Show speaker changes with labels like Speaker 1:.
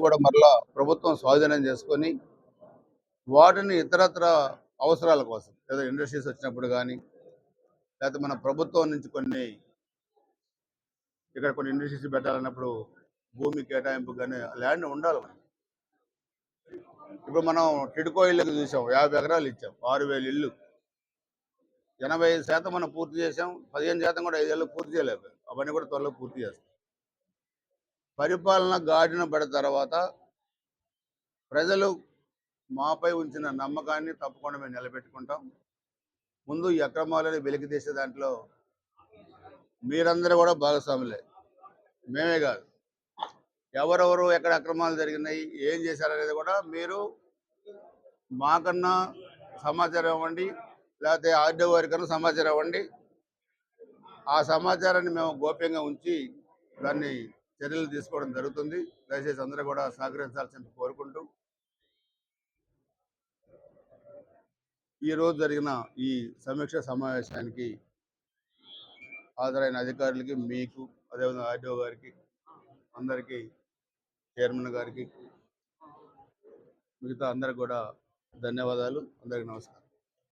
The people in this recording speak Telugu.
Speaker 1: కూడా మరలా ప్రభుత్వం స్వాధీనం చేసుకొని వాటిని ఇతరత్ర అవసరాల కోసం లేదా ఇండస్ట్రీస్ వచ్చినప్పుడు కానీ లేకపోతే మన ప్రభుత్వం నుంచి ఇక్కడ కొన్ని ఇండస్ట్రీస్ పెట్టాలన్నప్పుడు భూమి కేటాయింపు కానీ ల్యాండ్ ఉండాలి మనకి. ఇప్పుడు మనం టిడ్కో ఇళ్ళకి చూసాం, 50 ఎకరాలు ఇచ్చాం, 6,000 ఇల్లు, 85% మనం పూర్తి చేసాం, 15% కూడా 5 ఏళ్ళు పూర్తి చేయలేకపోయాం. అవన్నీ కూడా త్వరలో పూర్తి చేస్తాం. పరిపాలన గాడిన పడిన తర్వాత ప్రజలు మాపై ఉంచిన నమ్మకాన్ని తప్పకుండా మేము నిలబెట్టుకుంటాం. ముందు ఈ అక్రమాలని వెలికి తీసే దాంట్లో మీరందరూ కూడా భాగస్వాములే, మేమే కాదు. ఎవరెవరు ఎక్కడ అక్రమాలు జరిగినాయి, ఏం చేశారనేది కూడా మీరు మాకన్నా సమాచారం ఇవ్వండి, లేకపోతే ఆర్డీఓ వారికన్నా సమాచారం ఇవ్వండి. ఆ సమాచారాన్ని మేము గోప్యంగా ఉంచి దాన్ని చర్యలు తీసుకోవడం జరుగుతుంది. దయచేసి అందరూ కూడా సహకరించాల్సింది కోరుకుంటూ, ఈరోజు జరిగిన ఈ సమీక్ష సమావేశానికి హాజరైన అధికారులకి, మీకు, అదేవిధంగా ఆర్డీఓ గారికి, అందరికీ, చైర్మన్ గారికి, మిగతా అందరికి కూడా ధన్యవాదాలు. అందరికీ నమస్కారం.